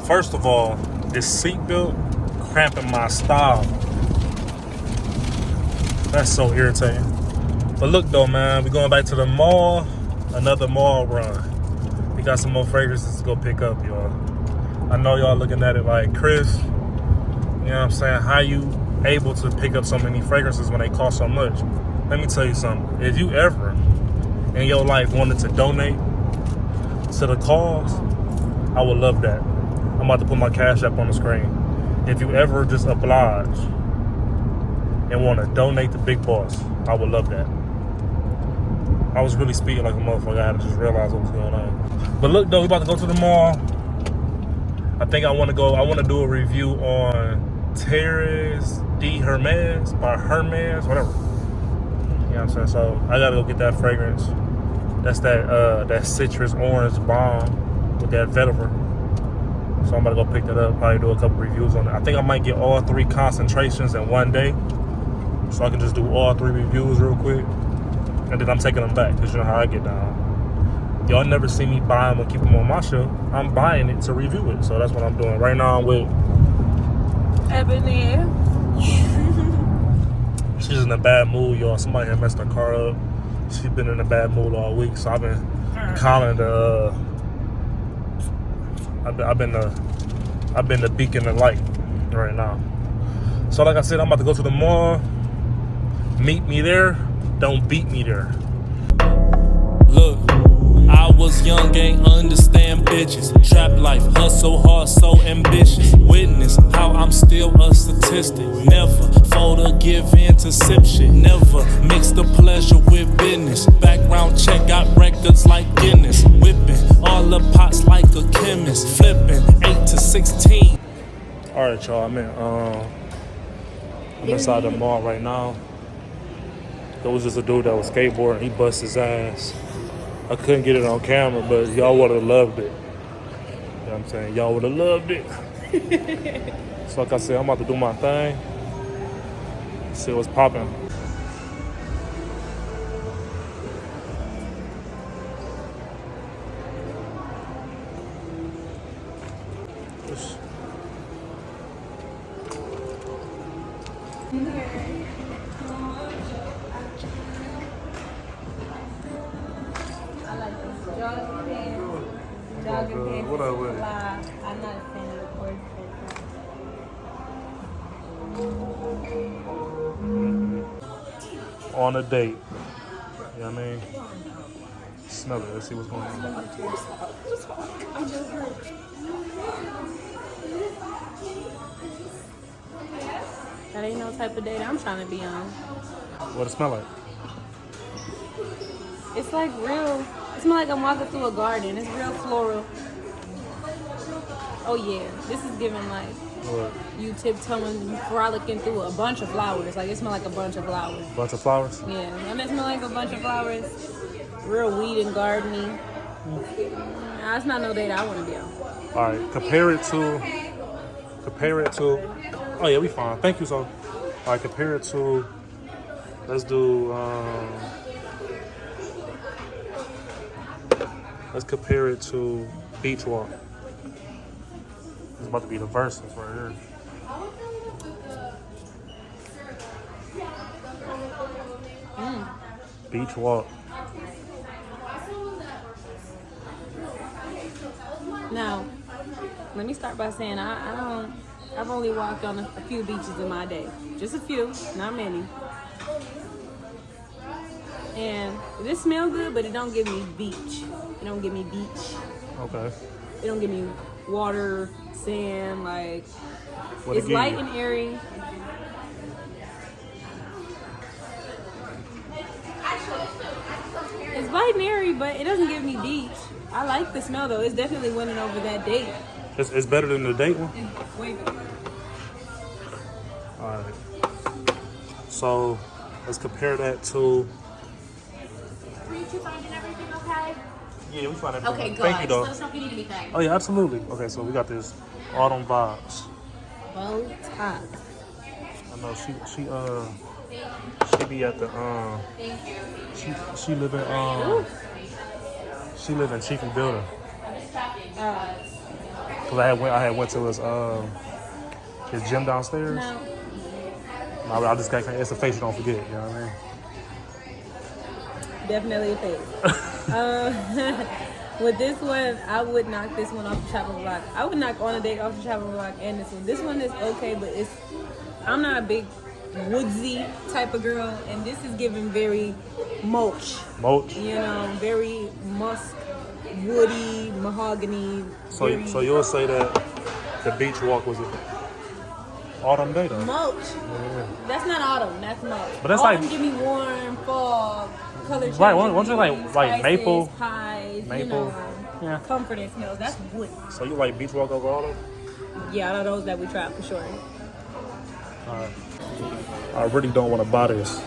First of all, this seatbelt cramping my style. That's so irritating. But look though, man, we going back to the mall. Another mall run. We got some more fragrances to go pick up, y'all. I know y'all looking at it like, Chris, you know what I'm saying? How you able to pick up so many fragrances when they cost so much? Let me tell you something. If you ever in your life wanted to donate to the cause, I would love that. I'm about to put my Cash App on the screen. If you ever just oblige and want to donate to Big Boss, I would love that. I was really speaking like a motherfucker. I had to just realize what was going on. But look though, we about to go to the mall. I think I want to do a review on Terrace de Hermes by Hermes, whatever. You know what I'm saying? So I gotta go get that fragrance. That's that citrus orange bomb with that vetiver. So I'm about to go pick that up, probably do a couple reviews on it. I think I might get all 3 concentrations in one day. So I can just do all 3 reviews real quick. And then I'm taking them back, because you know how I get down. Y'all never see me buy them and keep them on my shelf. I'm buying it to review it. So that's what I'm doing. Right now I'm with Ebony. She's in a bad mood, y'all. Somebody had messed her car up. She's been in a bad mood all week. So I've been calling the I've been the beacon of light right now. So like I said, I'm about to go to the mall. Meet me there. Don't beat me there. Look, I was young, ain't understand bitches. Trap life, hustle hard, so ambitious. Witness how I'm still a statistic. Never fold or give in to sip shit. Never mix the pleasure with business. Background check, got records like Guinness. Whipping all the pots like a chemist. Flipping 8 to 16. All right, y'all. I'm inside the mall right now. There was just a dude that was skateboarding. He bust his ass. I couldn't get it on camera, but y'all would have loved it. You know what I'm saying? Y'all would have loved it. So like I said, I'm about to do my thing. See what's popping. What up with it? I'm not a fan of the cord. On a date. You know what I mean? Smell it. Let's see what's going on. That ain't no type of date I'm trying to be on. What it smell like? It's like real. It smells like I'm walking through a garden. It's real floral. Oh yeah, this is giving like What? you tiptoeing, frolicking through a bunch of flowers. Like it smells like a bunch of flowers. Bunch of flowers? Yeah, doesn't it smell like a bunch of flowers? Real weed and gardening. That's not no date I want to be on. All right, compare it to. Oh yeah, we fine. Thank you, so. All right, compare it to. Let's do. Let's compare it to Beach Walk. It's about to be the verses right here. Beach Walk. Now, let me start by saying I've only walked on a few beaches in my day. Just a few, not many. And this smells good, but it don't give me beach. It don't give me beach. Okay. It don't give me water, sand, like What it's it give light you? and airy. It's light and airy, but it doesn't give me beach. I like the smell though. It's definitely winning over that date. It's better than the date one? It's way better. All right. So let's compare that to. You finding everything okay? Yeah, we find everything. Okay, good. Thank you, though. Let us know if you need anything. Oh yeah, absolutely. Okay, so we got this autumn vibes. Bow tie. I know she be at the she live in Chief and Builder. Cause I had went to his gym downstairs. No. I just got it's a face you don't forget. You know what I mean? Definitely a face. With this one, I would knock this one off the chopping block. I would knock On a Date off the chopping block and this one. This one is okay, but I'm not a big woodsy type of girl, and this is giving very mulch. Mulch. You know, very musk, woody, mahogany. So you'll say that the beach walk was an autumn day though? Mulch. Yeah. That's not autumn. That's mulch. But that's autumn like give me warm, fall, color change. Right, wasn't it like spices, maple? pies, Maple. you know, Yeah. comforting smells. That's wood. So you like beach walk over autumn? Yeah, out of those that we tried for sure. Alright. I really don't want to buy this,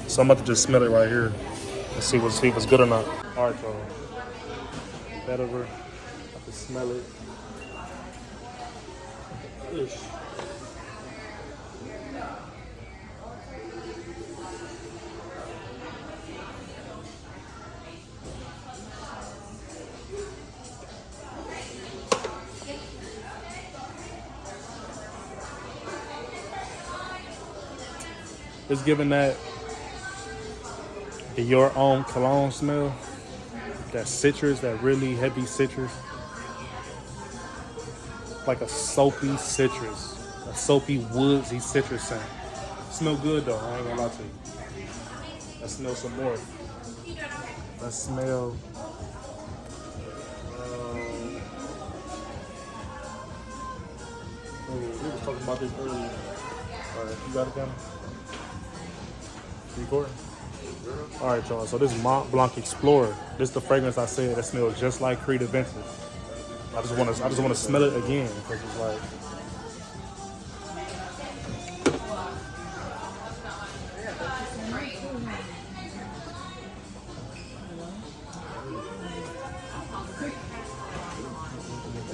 so I'm about to just smell it right here and see if it's good or not. Alright, y'all. That over. I can smell it. Ish. It's giving that your own cologne smell. That citrus, that really heavy citrus. Like a soapy citrus. A soapy woodsy citrus scent. Smell good though, I ain't gonna lie to you. Let's smell some more. Let's smell. We were talking about this earlier. Alright, you got it down? Recording? Alright, y'all. So this Mont Blanc Explorer. This is the fragrance I said that smells just like Creed Adventures. I just want to smell it again because it's like.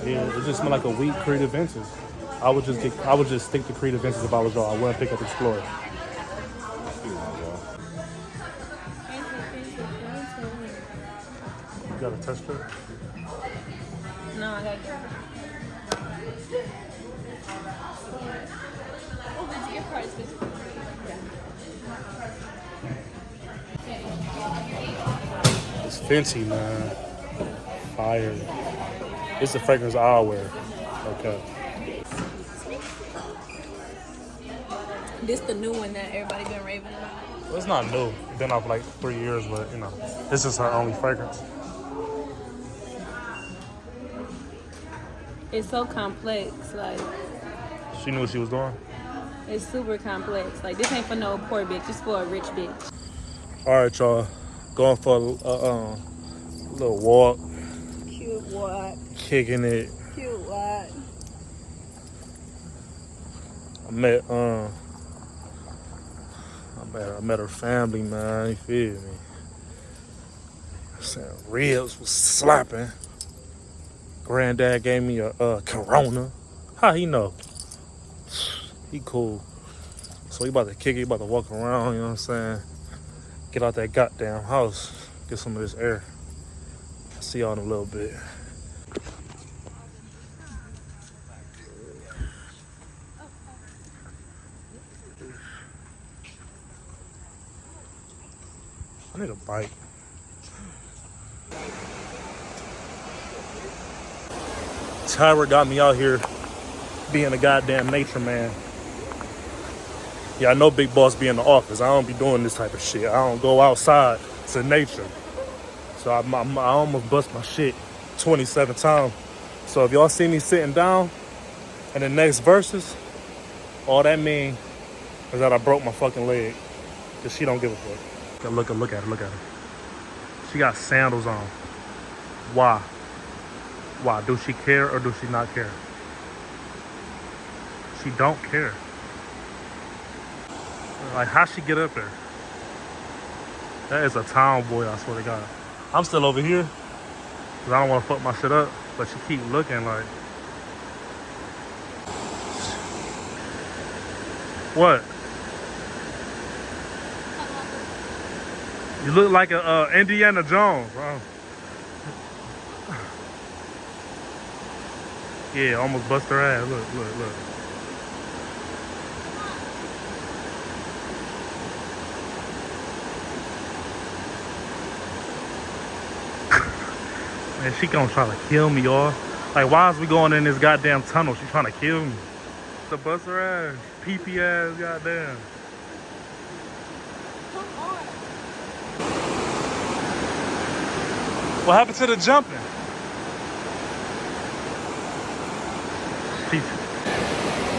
Yeah, it just smells like a weak Creed Adventures. I would just stick to Creed Adventures if I was y'all. I wouldn't pick up Explorer. You got a test strip? No, I gotta go. Oh, did you get price? It's Fenty, man. Fire. It's the fragrance I'll wear. Okay. This the new one that everybody been raving about. Well, it's not new. It's been off like 3 years, but you know, this is her only fragrance. It's so complex, like She knew what she was doing. it's super complex. Like this ain't for no poor bitch, it's for a rich bitch. All right, y'all. Going for a little walk, Cute what? kicking it. Cute what? I met her family, man. You feel me? Saying ribs was slapping. Granddad gave me a Corona. How he know? He cool. So he about to kick it, he about to walk around, you know what I'm saying? Get out that goddamn house. Get some of this air. See y'all in a little bit. I need a bike. Tyra got me out here being a goddamn nature man. Yeah, I know Big Boss be in the office. I don't be doing this type of shit. I don't go outside to nature. So I almost bust my shit 27 times. So if y'all see me sitting down in the next verses, all that mean is that I broke my fucking leg. Cause she don't give a fuck. Look at her. She got sandals on. Why? Why? Do she care or do she not care? She don't care. Like, how she get up there? That is a tomboy, I swear to God. I'm still over here because I don't want to fuck my shit up, but she keep looking like. What? You look like a Indiana Jones, bro. Yeah, almost bust her ass. Look, look, look. Man, she gonna try to kill me, y'all. Like, why is we going in this goddamn tunnel? She trying to kill me. To bust her ass. Pee-pee ass, goddamn. Come on. What happened to the jumping?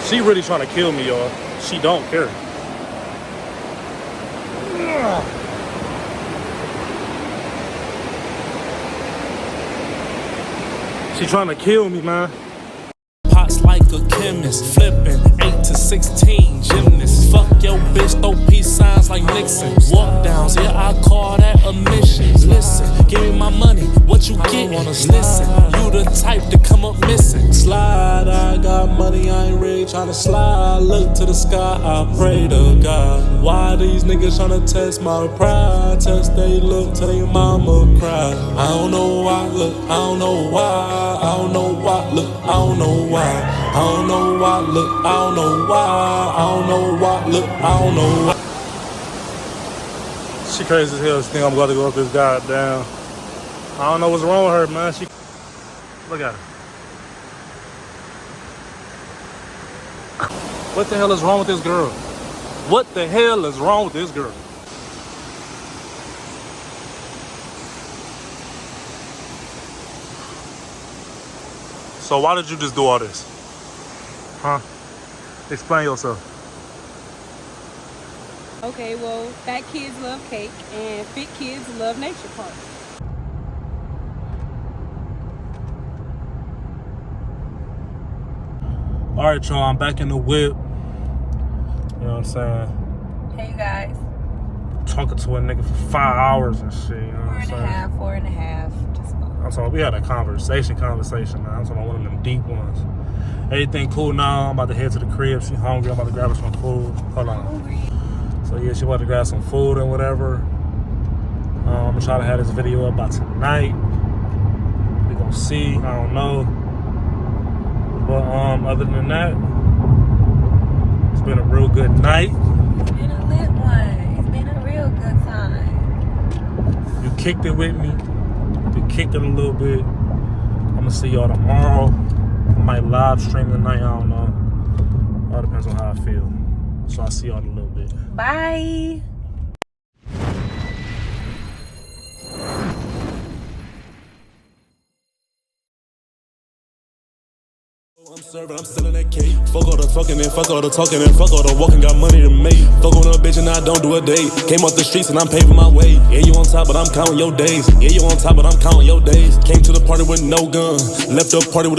She really trying to kill me, y'all. She don't care. She trying to kill me, man. Pots like a chemist, flipping 8 to 16 gymnasts. Fuck your bitch, throw peace signs like Nixon. Walk downs, yeah, I call that a mission. Listen, give me my money, what you get? Listen, you the type to come up missing. Slide, I got money, I ain't really tryna slide. Look to the sky, I pray to God. Why these niggas tryna test my pride? Test they look till they mama cry. I don't know why, look, I don't know why. I don't know why, look, I don't know why. I don't know why, look, I don't know why. I don't know why, look, I don't know why. She crazy as hell. She think I'm about to go up this goddamn. I don't know what's wrong with her, man. She, look at her. What the hell is wrong with this girl? What the hell is wrong with this girl? So why did you just do all this? Huh? Explain yourself. Okay, well, fat kids love cake and fit kids love nature parks. All right, y'all, I'm back in the whip. You know what I'm saying? Hey, guys. Talking to a nigga for 5 hours and shit, you know what I'm saying? 4.5. Just I'm talking, we had a conversation, man. I'm talking about one of them deep ones. Everything cool now. I'm about to head to the crib. She hungry. I'm about to grab her some food. Hold on. So yeah, she about to grab some food and whatever. I'm gonna try to have this video up by tonight. We gonna see. I don't know. But other than that, it's been a real good night. It's been a lit one. It's been a real good time. You kicked it with me. You kicked it a little bit. I'm gonna see y'all tomorrow. I might live stream tonight. I don't know. All depends on how I feel. So I'll see y'all in a little bit. Bye. I'm serving, I'm selling that cake. Fuck all the talking and fuck all the talking and fuck all the walking. Got money to make. Fuck on a bitch and I don't do a date. Came off the streets and I'm paving my way. Yeah, you on top, but I'm counting your days. Yeah, you on top, but I'm counting your days. Came to the party with no gun. Left the party with a